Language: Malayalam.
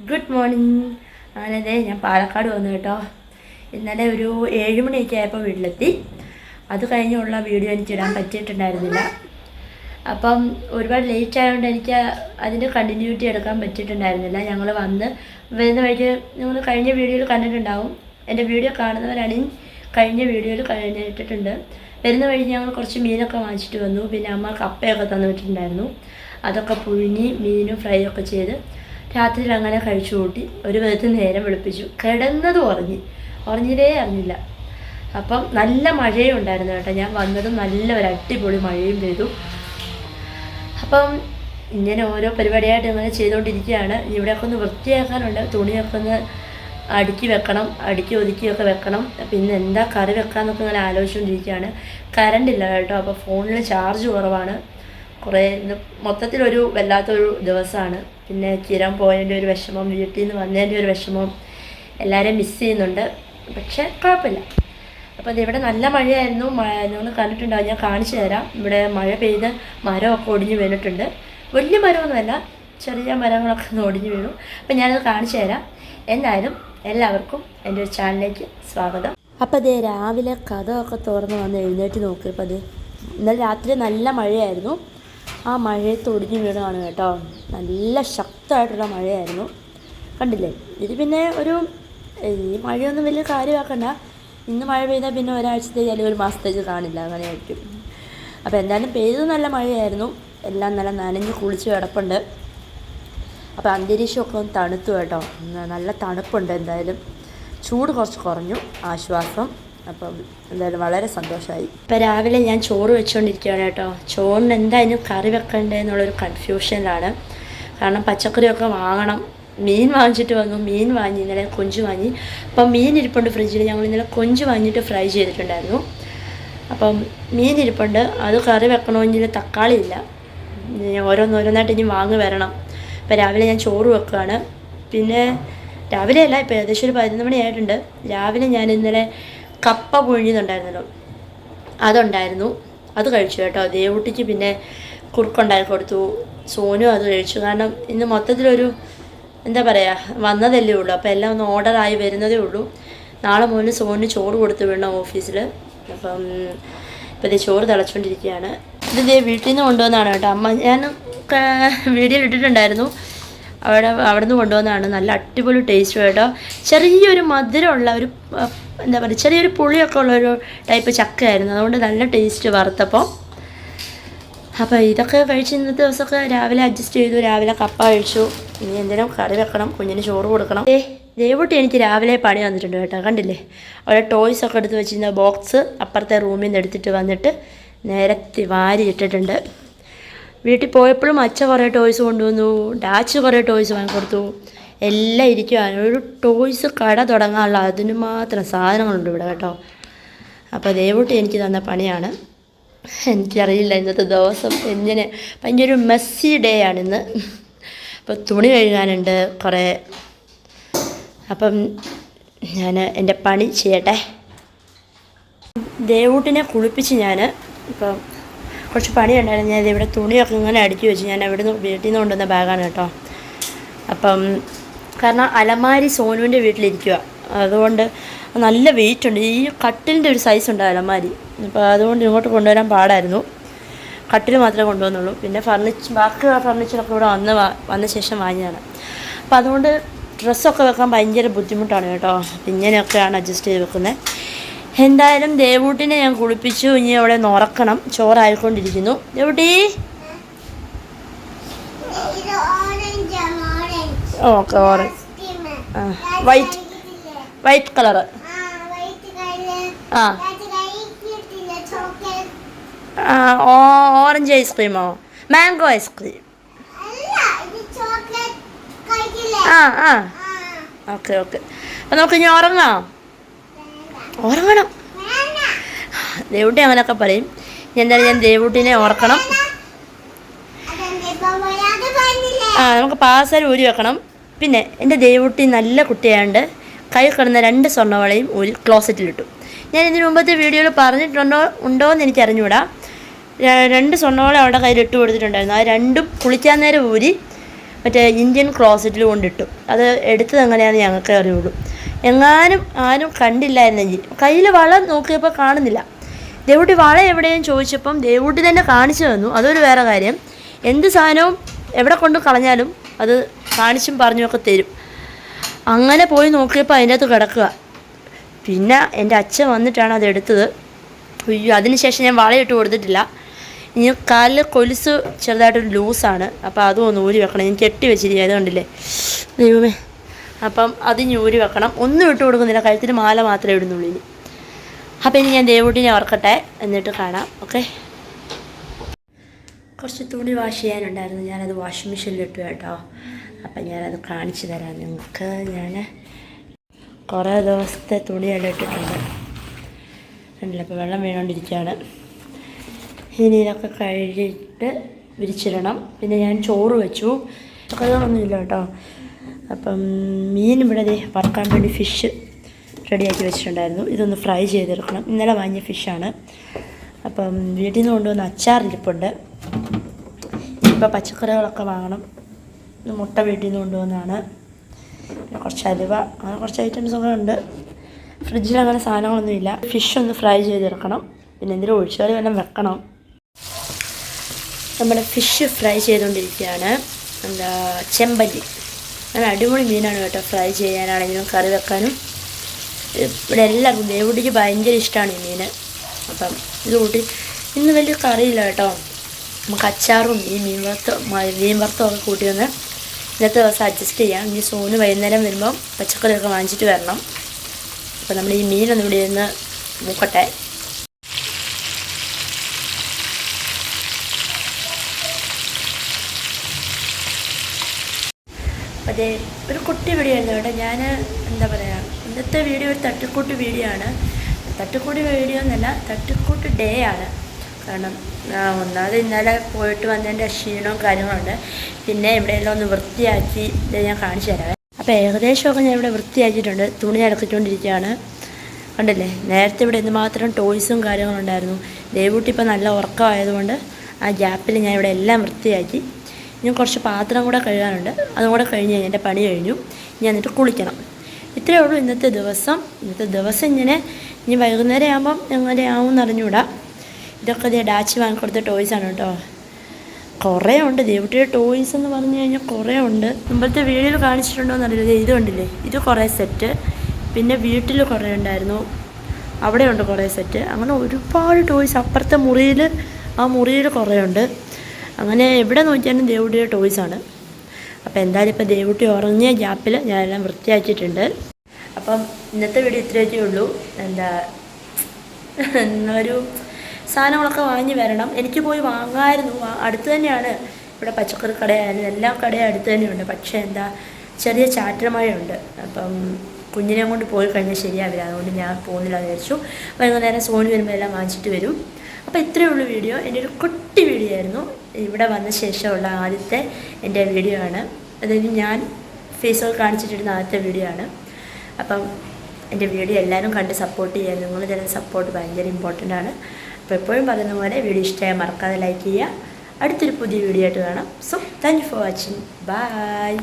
Good morning. ഞാനതേ പാലക്കാട് വന്നു കേട്ടോ. ഇന്നലെ ഒരു 7 മണിയൊക്കെ ആയപ്പോൾ വീട്ടിലെത്തി. അത് കഴിഞ്ഞുള്ള വീഡിയോ എനിക്ക് ഇടാൻ പറ്റിയിട്ടുണ്ടായിരുന്നില്ല. അപ്പം ഒരുപാട് ലേറ്റ് ആയതുകൊണ്ട് എനിക്ക് അതിൻ്റെ കണ്ടിന്യൂറ്റി എടുക്കാൻ പറ്റിയിട്ടുണ്ടായിരുന്നില്ല. ഞങ്ങൾ വരുന്ന വഴിക്ക് നിങ്ങൾ കഴിഞ്ഞ വീഡിയോയിൽ കണ്ടിട്ടുണ്ടാവും. എൻ്റെ വീഡിയോ കാണുന്നവരാണെങ്കിൽ കഴിഞ്ഞ വീഡിയോയിൽ കഴിഞ്ഞിട്ടുണ്ട്. വരുന്ന വഴി ഞങ്ങൾ കുറച്ച് മീനൊക്കെ വാങ്ങിച്ചിട്ട് വന്നു. പിന്നെ അമ്മ കപ്പയൊക്കെ തന്നിട്ടുണ്ടായിരുന്നു. അതൊക്കെ പുഴുങ്ങി മീനും ഫ്രൈ ഒക്കെ ചെയ്ത് രാത്രിയിൽ അങ്ങനെ കഴിച്ചു കൂട്ടി. ഒരു വിധത്തിൽ നേരം വെളുപ്പിച്ചു. കിടന്നത് ഉറങ്ങിയതേ അറിഞ്ഞില്ല. അപ്പം നല്ല മഴയും ഉണ്ടായിരുന്നു കേട്ടോ. ഞാൻ വന്നതും നല്ല ഒരു അടിപൊളി മഴയും പെയ്തു. അപ്പം ഇങ്ങനെ ഓരോ പരിപാടിയായിട്ട് ഇങ്ങനെ ചെയ്തുകൊണ്ടിരിക്കുകയാണ്. ഇവിടെയൊക്കെ ഒന്ന് വൃത്തിയാക്കാനുണ്ട്. തുണിയൊക്കെ ഒന്ന് അടുക്കി ഒതുക്കിയൊക്കെ വെക്കണം. പിന്നെ എന്താ കറി വെക്കാമെന്നൊക്കെ ഇങ്ങനെ ആലോചിച്ചുകൊണ്ടിരിക്കുകയാണ്. കറണ്ടില്ല കേട്ടോ. അപ്പോൾ ഫോണിൽ ചാർജ് കുറവാണ്. ഇന്ന് മൊത്തത്തിലൊരു വല്ലാത്തൊരു ദിവസമാണ്. പിന്നെ കിരൺ പോയതിൻ്റെ ഒരു വിഷമം, വീട്ടിൽ നിന്ന് വന്നതിൻ്റെ ഒരു വിഷമം, എല്ലാവരെയും മിസ് ചെയ്യുന്നുണ്ട്. പക്ഷേ കുഴപ്പമില്ല. അപ്പോൾ ഇവിടെ നല്ല മഴയായിരുന്നു. നിങ്ങൾ കണ്ടിട്ടുണ്ടാവും, ഞാൻ കാണിച്ചു തരാം. ഇവിടെ മഴ പെയ്ത് മരമൊക്കെ ഒടിഞ്ഞ് വീണിട്ടുണ്ട്. വലിയ മരമൊന്നുമല്ല, ചെറിയ മരങ്ങളൊക്കെ ഒടിഞ്ഞ് വീണു. അപ്പം ഞാനത് കാണിച്ചു തരാം. എന്തായാലും എല്ലാവർക്കും എൻ്റെ ഒരു ചാനലിലേക്ക് സ്വാഗതം. അപ്പോൾ അതേ രാവിലെ കഥയൊക്കെ തുറന്ന് വന്ന് എഴുന്നേറ്റ് നോക്കിയപ്പോൾ ഇന്നലെ രാത്രി നല്ല മഴയായിരുന്നു. ആ മഴയത്ത് ഒടിഞ്ഞു വീണാണ് കേട്ടോ. നല്ല ശക്തമായിട്ടുള്ള മഴയായിരുന്നു. കണ്ടില്ലേ? ഇത് പിന്നെ ഈ മഴയൊന്നും വലിയ കാര്യമാക്കണ്ട. ഇന്ന് മഴ പെയ്താൽ പിന്നെ ഒരാഴ്ചത്തേക്ക് അല്ലെങ്കിൽ ഒരു മാസത്തേക്ക് കാണില്ല, അങ്ങനെ ആയിരിക്കും. അപ്പോൾ എന്തായാലും പെയ്തത് നല്ല മഴയായിരുന്നു. എല്ലാം നല്ല നനഞ്ഞ് കുളിച്ച് കിടപ്പുണ്ട്. അപ്പോൾ അന്തരീക്ഷമൊക്കെ ഒന്ന് തണുത്തു കേട്ടോ. നല്ല തണുപ്പുണ്ട്. എന്തായാലും ചൂട് കുറച്ച് കുറഞ്ഞു, ആശ്വാസം. അപ്പം എന്തായാലും വളരെ സന്തോഷമായി. ഇപ്പം രാവിലെ ഞാൻ ചോറ് വെച്ചുകൊണ്ടിരിക്കുകയാണ് കേട്ടോ. ചോറിന് എന്തായാലും കറി വെക്കണ്ടേ എന്നുള്ളൊരു കൺഫ്യൂഷനിലാണ്. കാരണം പച്ചക്കറിയൊക്കെ വാങ്ങണം. മീൻ വാങ്ങിച്ചിട്ട് വന്നു. മീൻ വാങ്ങി, ഇന്നലെ കൊഞ്ച് വാങ്ങി. അപ്പം മീൻ ഇരിപ്പുണ്ട് ഫ്രിഡ്ജിൽ. ഞങ്ങൾ ഇന്നലെ കൊഞ്ച് വാങ്ങിയിട്ട് ഫ്രൈ ചെയ്തിട്ടുണ്ടായിരുന്നു. അപ്പം മീൻ ഇരിപ്പുണ്ട്. അത് കറി വെക്കണമെങ്കിൽ തക്കാളി ഇല്ല. ഓരോന്നോരോന്നായിട്ട് ഇനി വാങ്ങി വരണം. അപ്പം രാവിലെ ഞാൻ ചോറ് വെക്കുകയാണ്. പിന്നെ രാവിലെ അല്ല, ഇപ്പോൾ ഏകദേശം ഒരു 11 മണിയായിട്ടുണ്ട്. രാവിലെ ഞാൻ ഇന്നലെ കപ്പ പുഴുങ്ങിയതുണ്ടായിരുന്നല്ലോ, അതുണ്ടായിരുന്നു. അത് കഴിച്ചു കേട്ടോ. ദേവുട്ടിക്ക് പിന്നെ കുറുക്കുണ്ടാക്കി കൊടുത്തു. സോനു അത് കഴിച്ചു. കാരണം ഇന്ന് മൊത്തത്തിലൊരു എന്താ പറയുക, വന്നതല്ലേ ഉള്ളൂ. അപ്പോൾ എല്ലാം ഒന്ന് ഓർഡറായി വരുന്നതേ ഉള്ളൂ. നാളെ മുതൽ സോനു ചോറ് കൊടുത്ത് വിടണം ഓഫീസിൽ. അപ്പം ഇപ്പോൾ ഇതേ ചോറ് തിളച്ചുകൊണ്ടിരിക്കുകയാണ്. ഇത് വീട്ടിൽ നിന്ന് കൊണ്ടുവന്നതാണ് കേട്ടോ. അമ്മ ഞാൻ വീഡിയോയിൽ ഇട്ടിട്ടുണ്ടായിരുന്നു. അവിടെ നിന്ന് കൊണ്ടുവന്നതാണ്. നല്ല അടിപൊളി ടേസ്റ്റ് കേട്ടോ. ചെറിയൊരു മധുരമുള്ള ഒരു എന്താ പറയുക, ചെറിയൊരു പുളിയൊക്കെ ഉള്ളൊരു ടൈപ്പ് ചക്കയായിരുന്നു. അതുകൊണ്ട് നല്ല ടേസ്റ്റ് വറുത്തപ്പോൾ. അപ്പോൾ ഇതൊക്കെ കഴിച്ച് ഇന്നത്തെ ദിവസമൊക്കെ രാവിലെ അഡ്ജസ്റ്റ് ചെയ്തു. രാവിലെ കപ്പ കഴിച്ചു. ഇനി എന്തെങ്കിലും കറി വെക്കണം, കുഞ്ഞിന് ചോറ് കൊടുക്കണം. ദേവുട്ടി എനിക്ക് രാവിലെ പണി വന്നിട്ടുണ്ട് കേട്ടോ. കണ്ടില്ലേ? അവിടെ ടോയ്സൊക്കെ എടുത്ത് വെച്ചിരുന്ന ബോക്സ് അപ്പുറത്തെ റൂമിൽ നിന്ന് എടുത്തിട്ട് വന്നിട്ട് നിരത്തി വാരി ഇട്ടിട്ടുണ്ട്. വീട്ടിൽ പോയപ്പോഴും അച്ഛ കുറേ ടോയ്സ് കൊണ്ടുവന്നു. ഡാച്ച് കുറേ ടോയ്സ് വാങ്ങിക്കൊടുത്തു. എല്ലാം ഇരിക്കുവാണ്. ഒരു ടോയ്സ് കട തുടങ്ങാനുള്ള അതിന് മാത്രം സാധനങ്ങളുണ്ട് ഇവിടെ കേട്ടോ. അപ്പോൾ ദേവുട്ടി എനിക്ക് തന്ന പണിയാണ്. എനിക്കറിയില്ല ഇന്നത്തെ ദിവസം എങ്ങനെ, ഭയങ്കര ഒരു മെസ്സി ഡേ ആണിന്ന്. അപ്പോൾ തുണി കഴുകാനുണ്ട് കുറേ. അപ്പം ഞാൻ എൻ്റെ പണി ചെയ്യട്ടെ. ദേവൂട്ടിനെ കുളിപ്പിച്ച് ഞാൻ ഇപ്പം കുറച്ച് പണിയുണ്ടായിരുന്നു. ഞാൻ ഇവിടെ തുണിയൊക്കെ ഇങ്ങനെ അടുക്കി വെച്ച്. ഞാൻ വീട്ടിൽ നിന്ന് കൊണ്ടുവന്ന ബാഗാണ് കേട്ടോ. അപ്പം കാരണം അലമാരി സോനുവിൻ്റെ വീട്ടിലിരിക്കുക. അതുകൊണ്ട് നല്ല വെയിറ്റ് ഉണ്ട്. ഈ കട്ടിലിൻ്റെ ഒരു സൈസ് ഉണ്ട് അലമാരി. അപ്പോൾ അതുകൊണ്ട് ഇങ്ങോട്ട് കൊണ്ടുവരാൻ പാടായിരുന്നു. കട്ടിൽ മാത്രമേ കൊണ്ടുവന്നുള്ളൂ. പിന്നെ ബാക്കി ഫർണിച്ചറൊക്കെ ഇവിടെ വന്ന ശേഷം വാങ്ങിയതാണ്. അപ്പോൾ അതുകൊണ്ട് ഡ്രസ്സൊക്കെ വെക്കാൻ ഭയങ്കര ബുദ്ധിമുട്ടാണ് കേട്ടോ. ഇങ്ങനെയൊക്കെയാണ് അഡ്ജസ്റ്റ് ചെയ്ത് വെക്കുന്നത്. എന്തായാലും ദേവൂട്ടിനെ ഞാൻ കുളിപ്പിച്ചു. ഇനി അവിടെ ഉറക്കണം. ചോറായിക്കൊണ്ടിരിക്കുന്നു. Devootty, okay. Orange, white colour. Orange ഐസ്ക്രീമോ? Mango ice cream. ഓക്കെ. അപ്പം നമുക്ക് ഇനി ഉറങ്ങണം. ദേവുട്ടി അങ്ങനെയൊക്കെ പറയും. എന്തായാലും ഞാൻ ദേവുട്ടിനെ ഓർക്കണം. നമുക്ക് പാസൽ ഊരി വെക്കണം. പിന്നെ എൻ്റെ ദേവുട്ടി നല്ല കുട്ടിയായതുകൊണ്ട് കൈ കിടന്ന 2 സ്വർണ്ണവളയും ഒരു ക്ലോസറ്റിലിട്ടു. ഞാൻ ഇതിന് മുമ്പത്തെ വീഡിയോയിൽ ഉണ്ടോ എന്ന് എനിക്ക് അറിഞ്ഞുകൂടാ. 2 സ്വർണ്ണവള അവിടെ കയ്യിൽ ഇട്ട് കൊടുത്തിട്ടുണ്ടായിരുന്നു. അത് രണ്ടും കുളിക്കാൻ നേരം ഊരി മറ്റേ ഇന്ത്യൻ ക്ലോസറ്റിൽ കൊണ്ടിട്ടു. അത് എടുത്തത് എങ്ങനെയാണെന്ന് ഞങ്ങൾക്ക് അറിയുള്ളൂ. എങ്ങാനും ആരും കണ്ടില്ലായിരുന്നെങ്കിൽ. കയ്യിൽ വള നോക്കിയപ്പോൾ കാണുന്നില്ല. ദേവുട്ടി വള എവിടെയും ചോദിച്ചപ്പം ദേവുട്ടി തന്നെ കാണിച്ചു തന്നു. അതൊരു വേറെ കാര്യം. എന്ത് സാധനവും എവിടെ കൊണ്ട് കളഞ്ഞാലും അത് കാണിച്ചും പറഞ്ഞുമൊക്കെ തരും. അങ്ങനെ പോയി നോക്കിയപ്പോൾ അതിൻ്റെ അകത്ത് കിടക്കുക. പിന്നെ എൻ്റെ അച്ഛൻ വന്നിട്ടാണ് അതെടുത്തത്. അയ്യോ, അതിനുശേഷം ഞാൻ വളയിട്ട് കൊടുത്തിട്ടില്ല. ഇനി കാലിൽ കൊലുസ് ചെറുതായിട്ടൊരു ലൂസാണ്. അപ്പോൾ അതും ഒന്ന് ഊരി വെക്കണം. ഞാൻ കെട്ടി വെച്ചിരിക്കുക, അത് കണ്ടില്ലേ ദൈവമേ. അപ്പം അത് ഇനി ഊരി വെക്കണം. ഒന്നും ഇട്ട് കൊടുക്കുന്നില്ല, കഴുത്തിന് മാല മാത്രമേ ഇടുന്നുള്ളൂ ഇനി. അപ്പോൾ ഇനി ഞാൻ ദേവുട്ടിനെ ഓർക്കട്ടെ, എന്നിട്ട് കാണാം. ഓക്കെ. കുറച്ച് തുണി വാഷ് ചെയ്യാനുണ്ടായിരുന്നു. ഞാനത് വാഷിംഗ് മെഷീനിലിട്ടു കേട്ടോ. അപ്പം ഞാനത് കാണിച്ചു തരാം നിങ്ങൾക്ക്. ഞാൻ കുറേ ദിവസത്തെ തുണിയെല്ലാം ഇട്ടിട്ടുണ്ട്. കണ്ടില്ല, അപ്പോൾ വെള്ളം വീണുകൊണ്ടിരിക്കുകയാണ്. ഇനി ഇതൊക്കെ കഴുകിയിട്ട് വിരിച്ചിടണം. പിന്നെ ഞാൻ ചോറ് വെച്ചു. കഥകളൊന്നുമില്ല കേട്ടോ. അപ്പം മീൻ ഇവിടെ വറുക്കാൻ വേണ്ടി ഫിഷ് റെഡിയാക്കി വെച്ചിട്ടുണ്ടായിരുന്നു. ഇതൊന്ന് ഫ്രൈ ചെയ്തെടുക്കണം. ഇന്നലെ വാങ്ങിയ ഫിഷാണ്. അപ്പം വീട്ടിൽ നിന്ന് കൊണ്ടുവന്ന അച്ചാറിരിപ്പുണ്ട്. ഇപ്പോൾ പച്ചക്കറികളൊക്കെ വാങ്ങണം. മുട്ട വീട്ടിൽ നിന്ന് കൊണ്ടുവന്നതാണ്. പിന്നെ കുറച്ച് അലുവ, അങ്ങനെ കുറച്ച് ഐറ്റംസൊക്കെ ഉണ്ട്. ഫ്രിഡ്ജിൽ അങ്ങനെ സാധനങ്ങളൊന്നുമില്ല. ഫിഷ് ഒന്ന് ഫ്രൈ ചെയ്തെടുക്കണം. പിന്നെ എന്തെങ്കിലും ഒഴിച്ചുകറി വല്ലതും വെക്കണം. നമ്മുടെ ഫിഷ് ഫ്രൈ ചെയ്തുകൊണ്ടിരിക്കുകയാണ്. ചെമ്പല്ലി. അങ്ങനെ അടിപൊളി മീനാണ് കേട്ടോ. ഫ്രൈ ചെയ്യാനാണെങ്കിലും കറി വെക്കാനും. ഇവിടെ എല്ലാവർക്കും ദേവുട്ടിക്ക് ഭയങ്കര ഇഷ്ടമാണ് ഈ മീൻ. അപ്പം ഇത് കൂട്ടി ഇന്ന് വലിയ കറിയില്ല കേട്ടോ. നമുക്ക് അച്ചാറും ഈ മീൻ വറുത്തും ഒക്കെ കൂട്ടി വന്ന് ഇന്നത്തെ ദിവസം അഡ്ജസ്റ്റ് ചെയ്യാം. ഇനി സോന് വൈകുന്നേരം വരുമ്പം പച്ചക്കറിയൊക്കെ വാങ്ങിച്ചിട്ട് വരണം. അപ്പോൾ നമ്മൾ ഈ മീനൊന്ന് ഇവിടെ നിന്ന് മൂക്കട്ടെ. അതെ, ഒരു കുട്ടി വീഡിയോ ആയിരുന്നു കേട്ടോ. ഞാൻ എന്താ പറയുക, ഇന്നത്തെ വീഡിയോ ഒരു തട്ടിക്കൂട്ട് വീഡിയോ ആണ്. തട്ടിക്കൂട്ട് വീഡിയോ എന്നല്ല, തട്ടിക്കൂട്ട് ഡേ ആണ്. കാരണം ഒന്നാമത് ഇന്നലെ പോയിട്ട് വന്നതിൻ്റെ ക്ഷീണവും കാര്യങ്ങളുണ്ട്. പിന്നെ ഇവിടെയെല്ലാം ഒന്ന് വൃത്തിയാക്കി ഇത് ഞാൻ കാണിച്ചു തരാം. അപ്പോൾ ഏകദേശമൊക്കെ ഞാൻ ഇവിടെ വൃത്തിയാക്കിയിട്ടുണ്ട്. തുണി അടക്കിക്കൊണ്ടിരിക്കുകയാണ്. കണ്ടില്ലേ, നേരത്തെ ഇവിടെ എന്തുമാത്രം ടോയ്സും കാര്യങ്ങളുണ്ടായിരുന്നു. ദേവുട്ടി ഇപ്പോൾ നല്ല ഉറക്കമായതുകൊണ്ട് ആ ഗ്യാപ്പിൽ ഞാൻ ഇവിടെ എല്ലാം വൃത്തിയാക്കി. ഇനി കുറച്ച് പാത്രം കൂടെ കഴുകാനുണ്ട്. അതും കൂടെ കഴിഞ്ഞ് കഴിഞ്ഞാൽ എൻ്റെ പണി കഴിഞ്ഞു. ഇനി എന്നിട്ട് കുളിക്കണം. ഇത്രയേ ഉള്ളൂ ഇന്നത്തെ ദിവസം. ഇങ്ങനെ ഇനി വൈകുന്നേരം ആകുമ്പം എങ്ങനെയാവും എന്നറിഞ്ഞൂടാ. ഇതൊക്കെ ഡാച്ചി വാങ്ങിക്കൊടുത്ത ടോയ്സാണ് കേട്ടോ. കുറേ ഉണ്ട്. ദേവുട്ടിയുടെ ടോയ്സ് എന്ന് പറഞ്ഞു കഴിഞ്ഞാൽ കുറേ ഉണ്ട്. മുമ്പത്തെ വീഡിയോയിൽ കാണിച്ചിട്ടുണ്ടോ എന്നറിയില്ല. ഇത് കണ്ടില്ലേ, ഇത് കുറേ സെറ്റ്. പിന്നെ വീട്ടിൽ കുറേ ഉണ്ടായിരുന്നു, അവിടെയുണ്ട് കുറേ സെറ്റ്. അങ്ങനെ ഒരുപാട് ടോയ്സ്. അപ്പുറത്തെ മുറിയിൽ കുറേ ഉണ്ട്. അങ്ങനെ എവിടെ നോക്കിയാലും ദേവുട്ടിയുടെ ടോയ്സാണ്. അപ്പോൾ എന്തായാലും ഇപ്പോൾ ദേവുട്ടി ഉറങ്ങിയ ഗ്യാപ്പിൽ ഞാനെല്ലാം വൃത്തിയാക്കിയിട്ടുണ്ട്. അപ്പം ഇന്നത്തെ വീഡിയോ ഇത്രയൊക്കെ ഉള്ളൂ. ഒരു സാധനങ്ങളൊക്കെ വാങ്ങി വരണം. എനിക്ക് പോയി വാങ്ങാമായിരുന്നു. അടുത്ത് തന്നെയാണ്. ഇവിടെ പച്ചക്കറി കടയായാലും എല്ലാ കടയും അടുത്ത് തന്നെയുണ്ട്. പക്ഷേ ചെറിയ ചാറ്റമഴയുണ്ട്. അപ്പം കുഞ്ഞിനെ കൊണ്ട് പോയി കഴിഞ്ഞാൽ ശരിയാവില്ല. അതുകൊണ്ട് ഞാൻ പോകുന്നില്ല വിചാരിച്ചു. വൈകുന്നേരം സോന് വരുമ്പോൾ എല്ലാം വാങ്ങിച്ചിട്ട് വരും. അപ്പോൾ ഇത്രയേ ഉള്ളൂ വീഡിയോ. എൻ്റെ ഒരു കുട്ടി വീഡിയോ ആയിരുന്നു. ഇവിടെ വന്ന ശേഷമുള്ള ആദ്യത്തെ എൻ്റെ വീഡിയോ ആണ്. അതായത് ഞാൻ ഫേസ്ബുക്ക് കാണിച്ചിട്ടിരുന്ന ആദ്യത്തെ വീഡിയോ ആണ്. അപ്പം എൻ്റെ വീഡിയോ എല്ലാവരും കണ്ട് സപ്പോർട്ട് ചെയ്യുക. നിങ്ങൾ തരുന്ന സപ്പോർട്ട് ഭയങ്കര ഇമ്പോർട്ടൻ്റ് ആണ്. അപ്പോൾ എപ്പോഴും പറയുന്ന പോലെ വീഡിയോ ഇഷ്ടമായി മറക്കാതെ ലൈക്ക് ചെയ്യുക. അടുത്തൊരു പുതിയ വീഡിയോ ആയിട്ട് കാണാം. So thank you for watching. By.